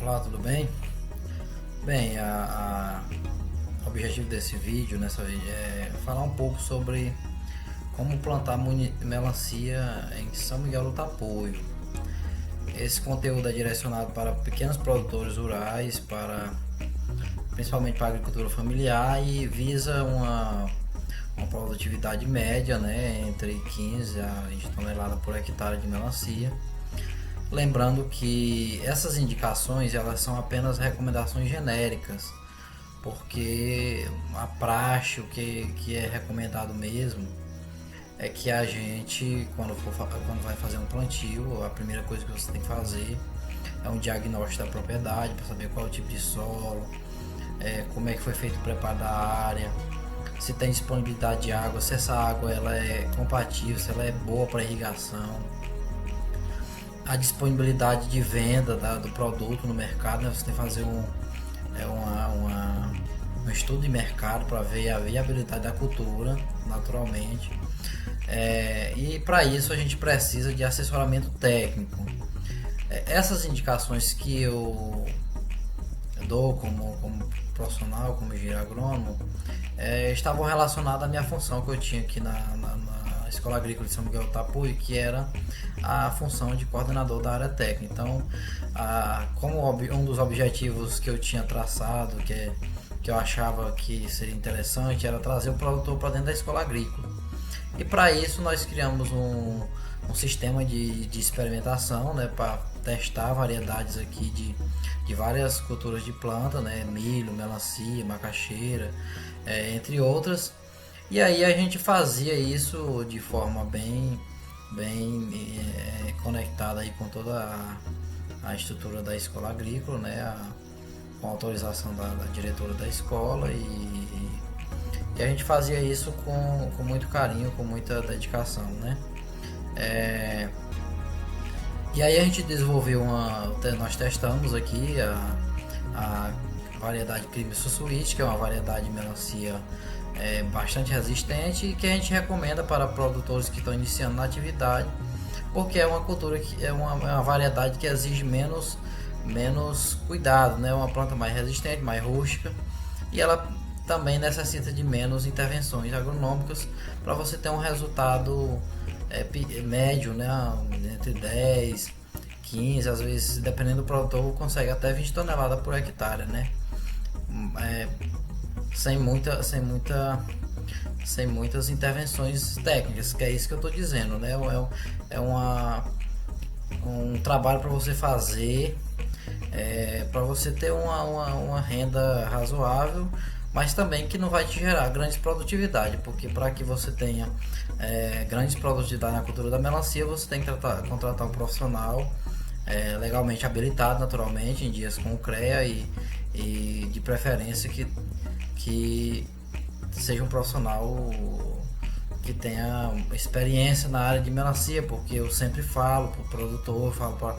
Olá, tudo bem? Bem, o objetivo desse vídeo, é falar um pouco sobre como plantar melancia em São Miguel do Tapuio. Esse conteúdo é direcionado para pequenos produtores rurais, principalmente para a agricultura familiar e visa uma produtividade média, né, entre 15 a 20 toneladas por hectare de melancia. Lembrando que essas indicações elas são apenas recomendações genéricas, porque a praxe, que é recomendado mesmo, é que a gente, quando vai fazer um plantio, a primeira coisa que você tem que fazer é um diagnóstico da propriedade para saber qual é o tipo de solo, como é que foi feito o preparo da área, se tem disponibilidade de água, se essa água ela é compatível, se ela é boa para irrigação, a disponibilidade de venda do produto no mercado, né? Você tem que fazer um estudo de mercado para ver a viabilidade da cultura, naturalmente. E para isso a gente precisa de assessoramento técnico. Essas indicações que eu dou como profissional, como engenheiro agrônomo, estavam relacionadas à minha função que eu tinha aqui na Escola Agrícola de São Miguel do Tapuio, que era a função de coordenador da área técnica. Então, como um dos objetivos que eu tinha traçado, que eu achava que seria interessante, era trazer o produtor para dentro da escola agrícola. E para isso nós criamos um sistema de experimentação, né, para testar variedades aqui de várias culturas de planta, né, milho, melancia, macaxeira, entre outras. E aí a gente fazia isso de forma bem conectada aí com toda a estrutura da escola agrícola, né, com autorização da diretora da escola e a gente fazia isso com muito carinho, com muita dedicação, né? E aí a gente desenvolveu nós testamos aqui a variedade Crime Sussuíte, que é uma variedade de melancia bastante resistente e que a gente recomenda para produtores que estão iniciando na atividade, porque é uma cultura que é uma variedade que exige menos cuidado, né? Uma planta mais resistente, mais rústica, e ela também necessita de menos intervenções agronômicas para você ter um resultado médio, né? Entre 10, 15, às vezes, dependendo do produtor, consegue até 20 toneladas por hectare, né? Sem muitas intervenções técnicas, que é isso que eu estou dizendo, né? Um trabalho para você fazer, para você ter uma renda razoável, mas também que não vai te gerar grandes produtividade, porque para que você tenha grandes produtividade na cultura da melancia, você tem que contratar um profissional legalmente habilitado, naturalmente, em dias com o CREA e de preferência que seja um profissional que tenha experiência na área de melancia, porque eu sempre falo para o produtor, eu falo para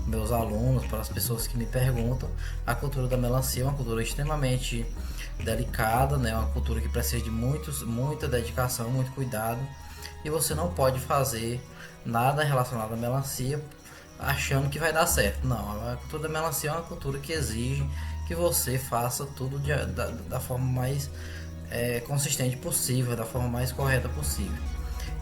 meus alunos, para as pessoas que me perguntam, a cultura da melancia é uma cultura extremamente delicada, né? Uma cultura que precisa de muita dedicação, muito cuidado, e você não pode fazer nada relacionado à melancia achando que vai dar certo. Não, a cultura da melancia é uma cultura que exige que você faça tudo da forma mais consistente possível, da forma mais correta possível.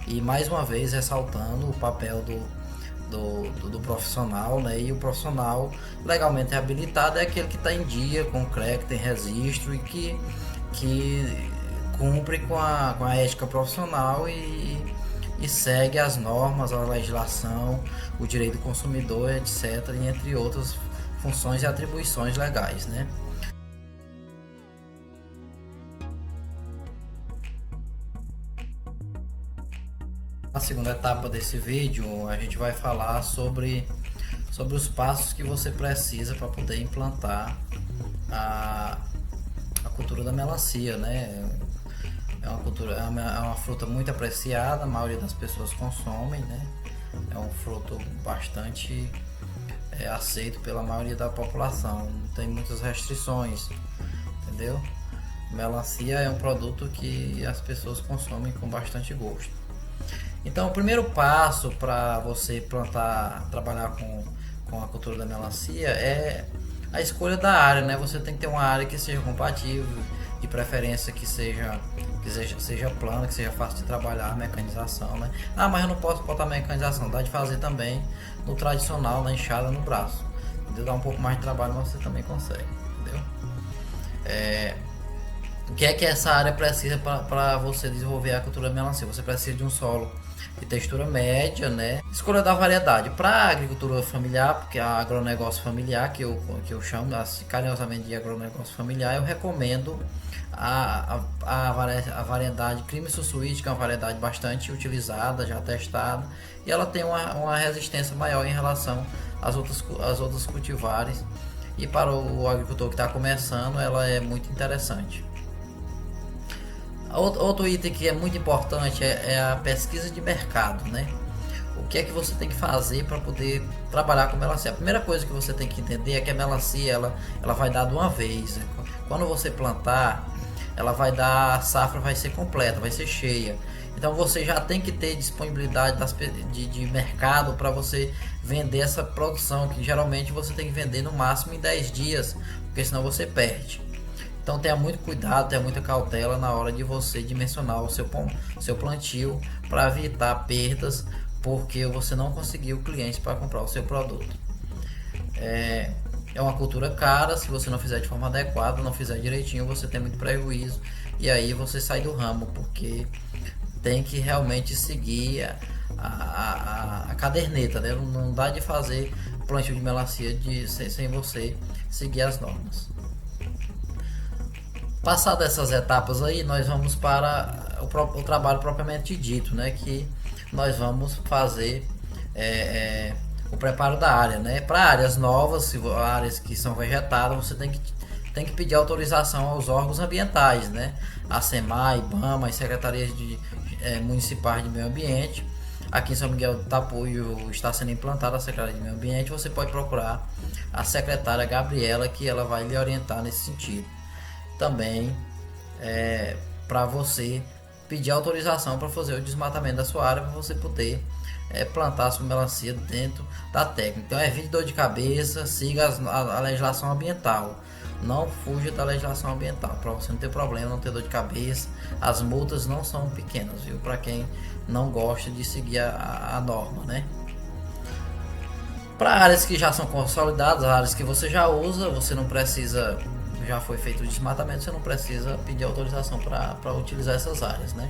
E mais uma vez ressaltando o papel do profissional, né? E o profissional legalmente habilitado é aquele que está em dia com o CREA, que tem registro e que cumpre com a ética profissional e segue as normas, a legislação, o direito do consumidor, etc., e entre outras funções e atribuições legais, né? Na segunda etapa desse vídeo, a gente vai falar sobre os passos que você precisa para poder implantar a cultura da melancia, né? É uma fruta muito apreciada, a maioria das pessoas consomem, né? É um fruto bastante aceito pela maioria da população, não tem muitas restrições, entendeu? Melancia é um produto que as pessoas consomem com bastante gosto. Então, o primeiro passo para você trabalhar com a cultura da melancia é a escolha da área, né? Você tem que ter uma área que seja compatível, de preferência que seja plana, que seja fácil de trabalhar, mecanização, né? Ah, mas eu não posso botar mecanização, dá de fazer também no tradicional, na enxada, no braço. Entendeu? Dá um pouco mais de trabalho, mas você também consegue, entendeu? O que é que essa área precisa para você desenvolver a cultura da melancia? Você precisa de um solo de textura média, né? Escolha da variedade para agricultura familiar, porque a agronegócio familiar, que eu chamo carinhosamente de agronegócio familiar, eu recomendo a variedade Creamy Sussuit, que é uma variedade bastante utilizada, já testada, e ela tem uma resistência maior em relação às outras cultivares, e para o agricultor que está começando, ela é muito interessante. Outro item que é muito importante é a pesquisa de mercado, né? O que é que você tem que fazer para poder trabalhar com melancia? A primeira coisa que você tem que entender é que a melancia ela vai dar de uma vez, né? Quando você plantar, a safra vai ser completa, vai ser cheia. Então você já tem que ter disponibilidade de mercado para você vender essa produção, que geralmente você tem que vender no máximo em 10 dias, porque senão você perde. Então tenha muito cuidado, tenha muita cautela na hora de você dimensionar o seu plantio para evitar perdas, porque você não conseguiu clientes para comprar o seu produto. É uma cultura cara, se você não fizer de forma adequada, não fizer direitinho, você tem muito prejuízo e aí você sai do ramo, porque tem que realmente seguir a caderneta, né? Não dá de fazer plantio de melancia sem você seguir as normas. Passadas essas etapas aí, nós vamos para o trabalho propriamente dito, né? Que nós vamos fazer o preparo da área, né? Para áreas novas, áreas que são vegetadas, você tem que pedir autorização aos órgãos ambientais, né? A SEMAI, IBAMA, as secretarias municipais de meio ambiente. Aqui em São Miguel do Tapuio está sendo implantada a Secretaria de Meio Ambiente. Você pode procurar a secretária Gabriela, que ela vai lhe orientar nesse sentido. Também para você pedir autorização para fazer o desmatamento da sua área, para você poder plantar a sua melancia dentro da técnica. Então evite dor de cabeça, siga a legislação ambiental, não fuja da legislação ambiental, para você não ter problema, não ter dor de cabeça. As multas não são pequenas, viu? Para quem não gosta de seguir a norma, né? Para áreas que já são consolidadas, áreas que você já usa, você não precisa, já foi feito o desmatamento, você não precisa pedir autorização para utilizar essas áreas, né?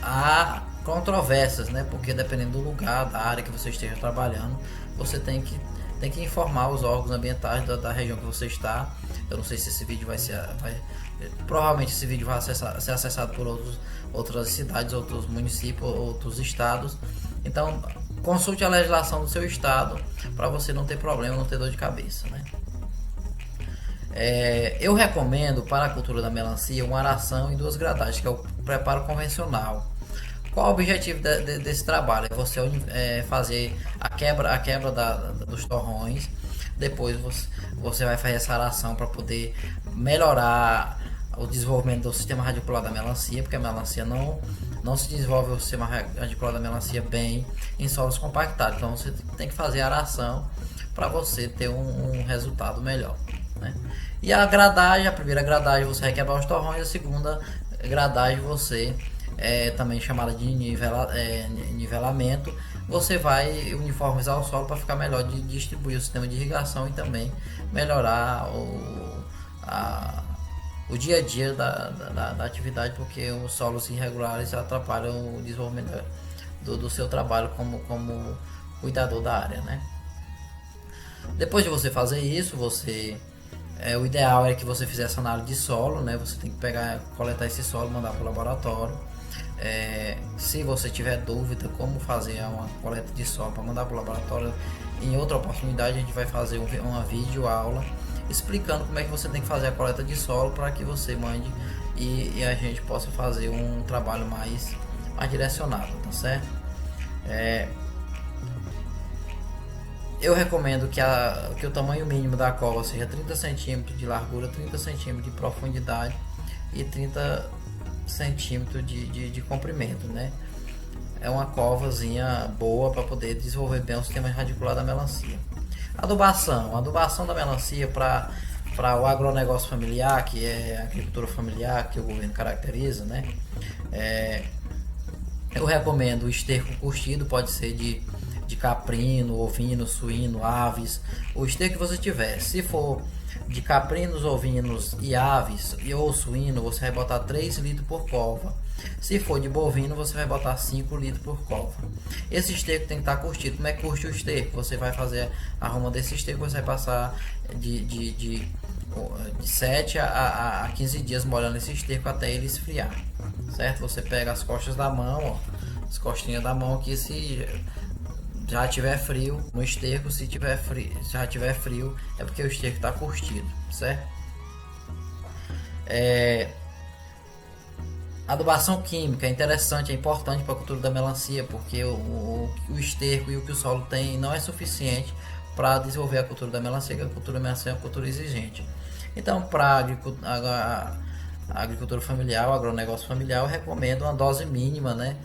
Há controvérsias, né? Porque dependendo do lugar, da área que você esteja trabalhando, você tem que informar os órgãos ambientais da região que você está. Eu não sei se esse vídeo provavelmente esse vídeo vai ser acessado por outras cidades, outros municípios, outros estados. Então consulte a legislação do seu estado para você não ter problema, não ter dor de cabeça, né? Eu recomendo para a cultura da melancia uma aração em 2 gradagens, que é o preparo convencional. Qual o objetivo desse trabalho? É você fazer a quebra dos torrões. Depois você vai fazer essa aração para poder melhorar o desenvolvimento do sistema radicular da melancia, porque a melancia não se desenvolve o sistema radicular da melancia bem em solos compactados. Então você tem que fazer a aração para você ter um resultado melhor, né? E a primeira gradagem você vai quebrar os torrões, a segunda gradagem você também chamada de nivelamento, você vai uniformizar o solo para ficar melhor de distribuir o sistema de irrigação e também melhorar o dia a dia da atividade, porque os solos irregulares atrapalham o desenvolvimento do seu trabalho como cuidador da área, né? Depois de você fazer isso, o ideal é que você fizesse análise de solo, né? Você tem que coletar esse solo, mandar para o laboratório. Se você tiver dúvida como fazer uma coleta de solo para mandar para o laboratório, em outra oportunidade a gente vai fazer uma vídeo aula explicando como é que você tem que fazer a coleta de solo para que você mande e a gente possa fazer um trabalho mais direcionado, tá certo? Eu recomendo que o tamanho mínimo da cova seja 30 cm de largura, 30 cm de profundidade e 30 cm de comprimento, né? É uma covazinha boa para poder desenvolver bem o sistema radicular da melancia. Adubação da melancia para o agronegócio familiar, que é a agricultura familiar que o governo caracteriza, né? Eu recomendo o esterco curtido, pode ser de caprino, ovino, suíno, aves, o esterco que você tiver. Se for de caprinos, ovinos e aves ou suíno, você vai botar 3 litros por cova. Se for de bovino, você vai botar 5 litros por cova. Esse esterco tem que estar curtido. Como é que curte o esterco? Você vai fazer a arruma desse esterco, você vai passar de 7 a 15 dias molhando esse esterco até ele esfriar, certo? Você pega as costas da mão, ó, as costinhas da mão aqui, se já tiver frio no esterco, se tiver frio, já tiver frio, é porque o esterco está curtido, certo? Adubação química é interessante, é importante para a cultura da melancia, porque o esterco e o que o solo tem não é suficiente para desenvolver a cultura da melancia, que a cultura da melancia é uma cultura exigente. Então, para a agricultura familiar, o agronegócio familiar, eu recomendo uma dose mínima, né?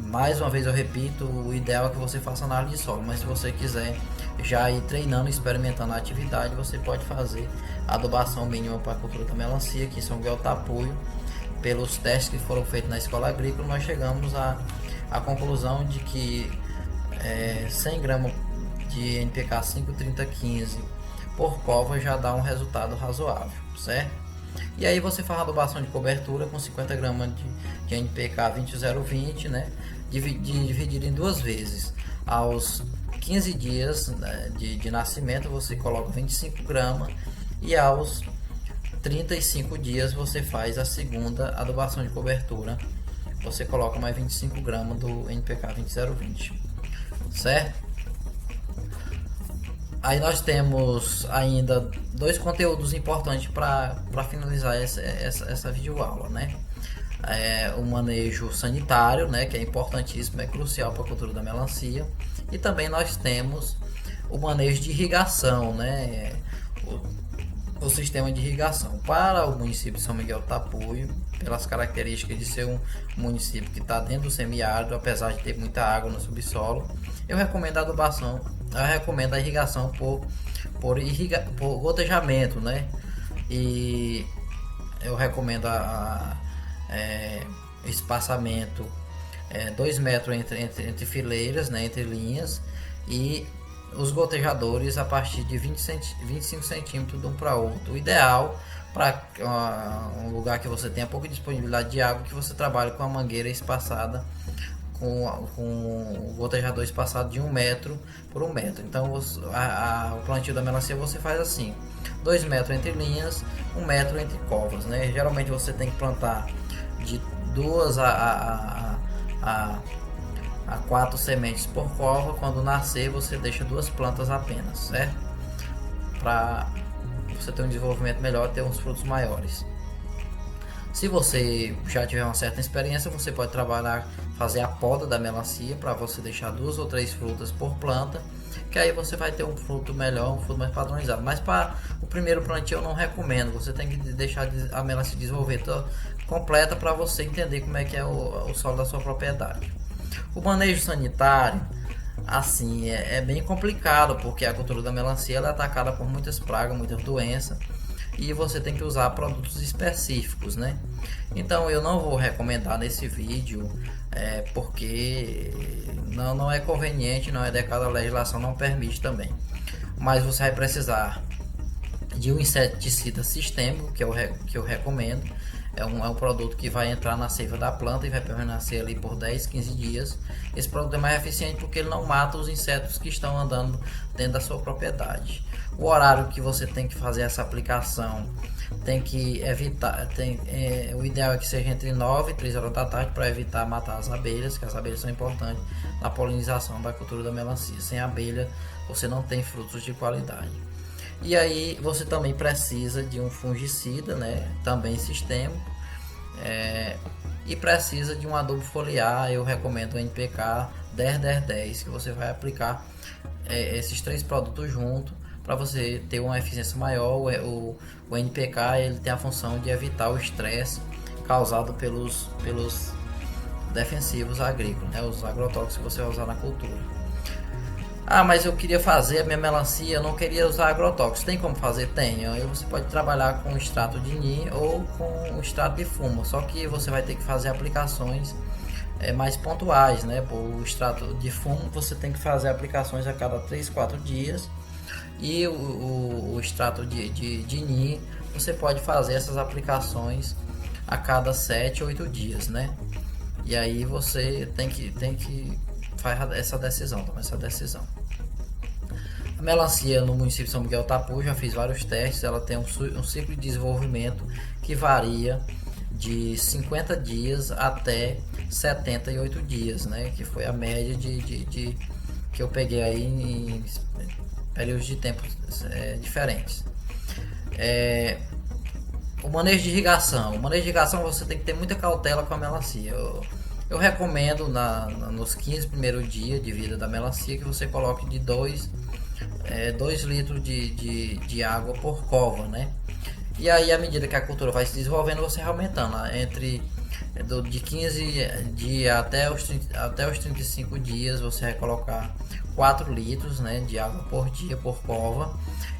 Mais uma vez eu repito, o ideal é que você faça análise de solo, mas se você quiser já ir treinando, experimentando a atividade, você pode fazer a adubação mínima para a cultura da melancia, que em São Miguel do Tapuio. Pelos testes que foram feitos na escola agrícola, nós chegamos à conclusão de que 100 gramas de NPK 5,30,15 por cova já dá um resultado razoável, certo? E aí você faz a adubação de cobertura com 50 gramas de NPK 20,020, né? Dividido em 2 vezes. Aos 15 dias, né, de nascimento você coloca 25 gramas e aos 35 dias você faz a segunda adubação de cobertura. Você coloca mais 25 gramas do NPK 20,020, certo? Aí nós temos ainda 2 conteúdos importantes para finalizar essa videoaula, né? O manejo sanitário, né, que é importantíssimo, é crucial para a cultura da melancia. E também nós temos o manejo de irrigação, né? O sistema de irrigação para o município de São Miguel do Tapuio, pelas características de ser um município que está dentro do semiárido, apesar de ter muita água no subsolo, eu recomendo a adubação, eu recomendo a irrigação por gotejamento, né? E eu recomendo espaçamento 2 metros entre fileiras, né? Entre linhas, e os gotejadores a partir de 25 centímetros de um para outro. O ideal para um lugar que você tenha pouca disponibilidade de água, que você trabalhe com a mangueira espaçada, com o gotejador espaçado de 1 metro por 1 metro. Então o plantio da melancia você faz assim: 2 metros entre linhas, 1 metro entre covas, né? Geralmente você tem que plantar de 2 a 4 sementes por cova. Quando nascer, você deixa 2 plantas apenas, certo? Para você ter um desenvolvimento melhor, ter uns frutos maiores. Se você já tiver uma certa experiência, você pode fazer a poda da melancia para você deixar 2 ou 3 frutas por planta, que aí você vai ter um fruto melhor, um fruto mais padronizado. Mas para o primeiro plantio eu não recomendo, você tem que deixar a melancia desenvolver toda completa para você entender como é que é o solo da sua propriedade. O manejo sanitário, assim, é bem complicado, porque a cultura da melancia ela é atacada por muitas pragas, muitas doenças, e você tem que usar produtos específicos, né? Então eu não vou recomendar nesse vídeo, porque não é conveniente, não é adequado, a legislação não permite também. Mas você vai precisar de um inseticida sistêmico, que eu recomendo. É um produto que vai entrar na seiva da planta e vai permanecer ali por 10, 15 dias. Esse produto é mais eficiente porque ele não mata os insetos que estão andando dentro da sua propriedade. O horário que você tem que fazer essa aplicação tem que evitar, o ideal é que seja entre 9 e 3 horas da tarde, para evitar matar as abelhas, que as abelhas são importantes na polinização da cultura da melancia. Sem abelha você não tem frutos de qualidade. E aí você também precisa de um fungicida, né? Também sistêmico, e precisa de um adubo foliar. Eu recomendo o NPK 10-10-10, que você vai aplicar esses 3 produtos juntos para você ter uma eficiência maior. O NPK ele tem a função de evitar o estresse causado pelos defensivos agrícolas, né? Os agrotóxicos que você vai usar na cultura. Ah, mas eu queria fazer a minha melancia, eu não queria usar agrotóxicos. Tem como fazer? Tem. Aí você pode trabalhar com extrato de NI ou com extrato de fumo. Só que você vai ter que fazer aplicações mais pontuais, né? O extrato de fumo você tem que fazer aplicações a cada 3, 4 dias. E o extrato de NI você pode fazer essas aplicações a cada 7, 8 dias, né? E aí você tem que fazer essa decisão, tomar essa decisão. A melancia no município de São Miguel Tapu, já fiz vários testes, ela tem um ciclo de desenvolvimento que varia de 50 dias até 78 dias, né? Que foi a média que eu peguei aí em períodos de tempo diferentes. O manejo de irrigação. O manejo de irrigação você tem que ter muita cautela com a melancia. Eu recomendo nos 15 primeiros dias de vida da melancia que você coloque de 2 litros de água por cova, né? E aí, à medida que a cultura vai se desenvolvendo, você vai aumentando de 15 dias até os 35 dias, você vai colocar 4 litros, né, de água por dia por cova.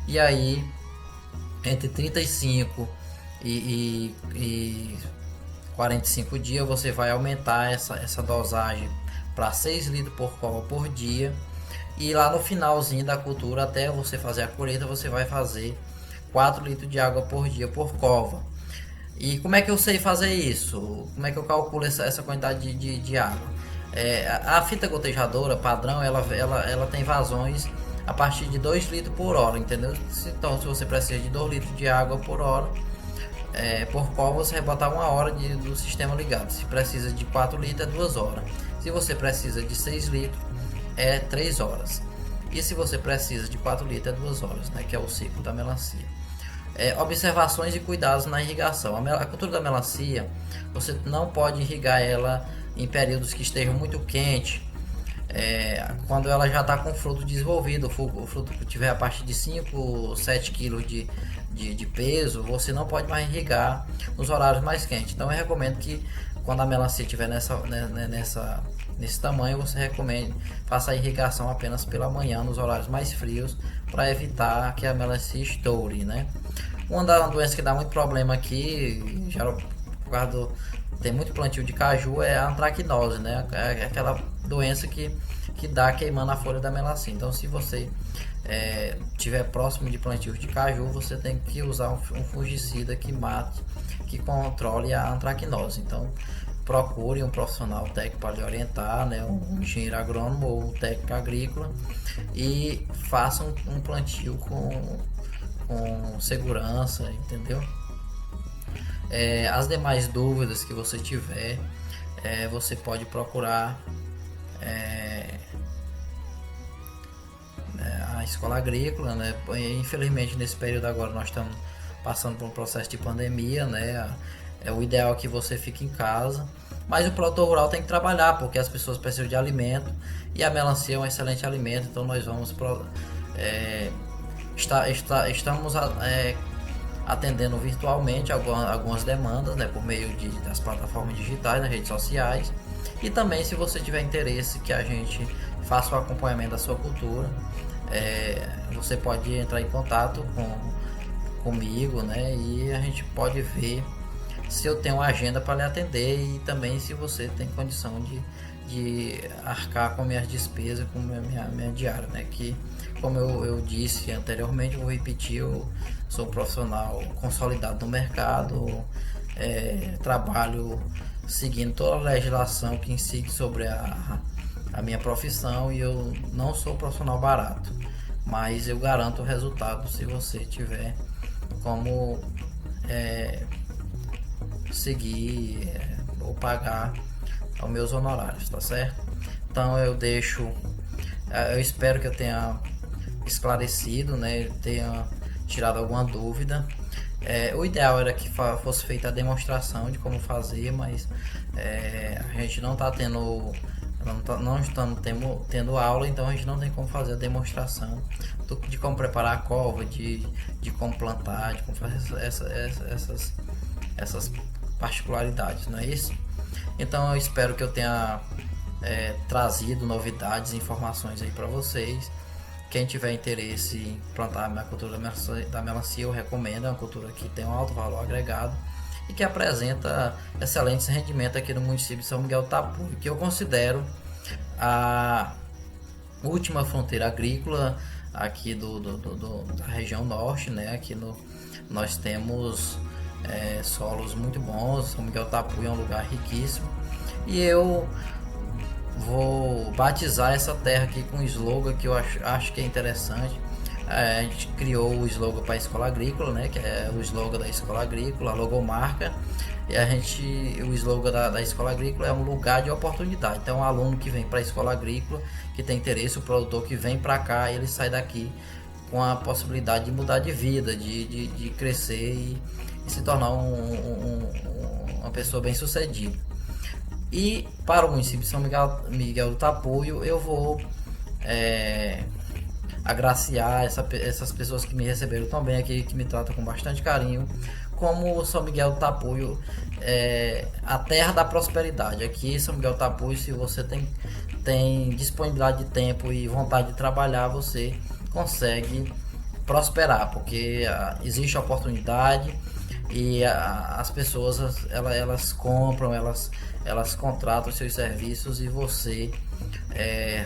E aí, entre 35 e 45 dias, você vai aumentar essa dosagem para 6 litros por cova por dia. E lá no finalzinho da cultura, até você fazer a colheita, você vai fazer 4 litros de água por dia por cova. E como é que eu sei fazer isso? Como é que eu calculo essa quantidade de água? A fita gotejadora padrão, ela tem vazões a partir de 2 litros por hora, entendeu? Então, se você precisa de 2 litros de água por hora, por cova, você vai botar 1 hora do sistema ligado. Se precisa de 4 litros, é 2 horas. Se você precisa de 6 litros, é 3 horas. E se você precisa de 4 litros, é 2 horas, né? Que é o ciclo da melancia. Observações e cuidados na irrigação. A cultura da melancia, você não pode irrigar ela em períodos que estejam muito quentes. Quando ela já está com o fruto desenvolvido, o fruto que tiver a partir de 5, 7 kg de peso, você não pode mais irrigar nos horários mais quentes. Então eu recomendo que quando a melancia estiver nesse tamanho, você recomenda faça a irrigação apenas pela manhã nos horários mais frios, para evitar que a melancia estoure, né? Uma doença que dá muito problema aqui, já por causa tem muito plantio de caju, é a antracnose, né? É aquela doença que dá queimando a folha da melancia. Então, se você tiver próximo de plantios de caju, você tem que usar um fungicida que mate, que controle a antracnose. Então, procure um profissional técnico para lhe orientar, né? Um engenheiro agrônomo ou um técnico agrícola, e faça um plantio com segurança, entendeu? As demais dúvidas que você tiver, você pode procurar a escola agrícola, né? Infelizmente nesse período agora nós estamos passando por um processo de pandemia, né? O ideal é que você fique em casa, mas o produtor rural tem que trabalhar, porque as pessoas precisam de alimento, e a melancia é um excelente alimento. Então nós vamos estamos atendendo virtualmente algumas demandas, né, por meio das plataformas digitais, nas redes sociais. E também, se você tiver interesse que a gente faça o acompanhamento da sua cultura, você pode entrar em contato comigo, né, e a gente pode ver se eu tenho uma agenda para lhe atender, e também se você tem condição de arcar com minhas despesas, com minha diária, né? Que, como eu disse anteriormente, vou repetir, eu sou um profissional consolidado no mercado, trabalho seguindo toda a legislação que incide sobre a minha profissão, e eu não sou profissional barato, mas eu garanto o resultado se você tiver como seguir ou pagar os meus honorários, tá certo? Então eu espero que eu tenha esclarecido, né, tenha tirado alguma dúvida. O ideal era que fosse feita a demonstração de como fazer, mas a gente não está não estamos tendo aula, então a gente não tem como fazer a demonstração de como preparar a cova, de como plantar, de como fazer essas particularidades, não é isso? Então eu espero que eu tenha trazido novidades e informações aí para vocês. Quem tiver interesse em plantar a minha cultura da melancia, eu recomendo. É uma cultura que tem um alto valor agregado e que apresenta excelentes rendimentos aqui no município de São Miguel do Tapuio, que eu considero a última fronteira agrícola aqui da região norte, né? Aqui nós temos solos muito bons. São Miguel do Tapuio é um lugar riquíssimo e eu vou batizar essa terra aqui com um slogan que eu acho que é interessante. A gente criou o slogan para a escola agrícola, né, que é o slogan da escola agrícola, a logomarca. E o slogan da escola agrícola é um lugar de oportunidade. Então, um aluno que vem para a escola agrícola, que tem interesse, o produtor que vem para cá, ele sai daqui com a possibilidade de mudar de vida, de crescer e se tornar uma pessoa bem sucedida. E para o município de São Miguel do Tapuio, eu vou agraciar essas pessoas que me receberam tão bem aqui, que me tratam com bastante carinho, como São Miguel do Tapuio a terra da prosperidade. Aqui em São Miguel do Tapuio, se você tem disponibilidade de tempo e vontade de trabalhar, você consegue prosperar, porque existe oportunidade e as pessoas elas compram, elas contratam seus serviços e você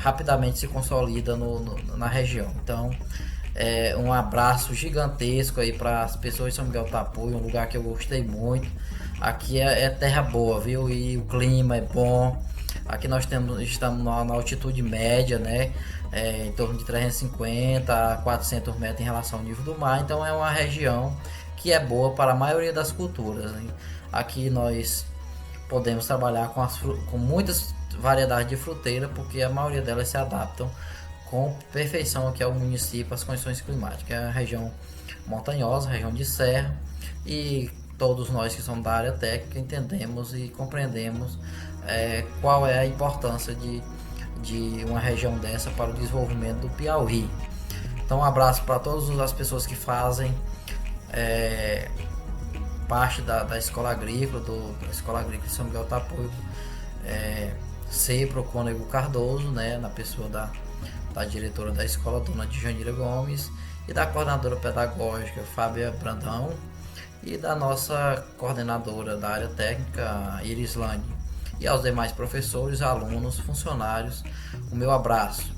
rapidamente se consolida na região. Então, um abraço gigantesco aí para as pessoas de São Miguel do Tapuio, um lugar que eu gostei muito. Aqui é terra boa, viu? E o clima é bom. Aqui estamos na altitude média, né? Em torno de 350 a 400 metros em relação ao nível do mar. Então é uma região que é boa para a maioria das culturas, né? Aqui nós podemos trabalhar com muitas variedades de fruteira, porque a maioria delas se adaptam com perfeição aqui ao município, às condições climáticas. É a região montanhosa, região de serra, e todos nós que somos da área técnica entendemos e compreendemos qual é a importância de uma região dessa para o desenvolvimento do Piauí. Então, um abraço para todas as pessoas que fazem parte da escola agrícola, da escola agrícola de São Miguel do Tapuio, CEPRO Cônego Cardoso, né, na pessoa da diretora da escola, dona Djanira Gomes, e da coordenadora pedagógica, Fábia Brandão, e da nossa coordenadora da área técnica, Irislane, e aos demais professores, alunos, funcionários, o meu abraço.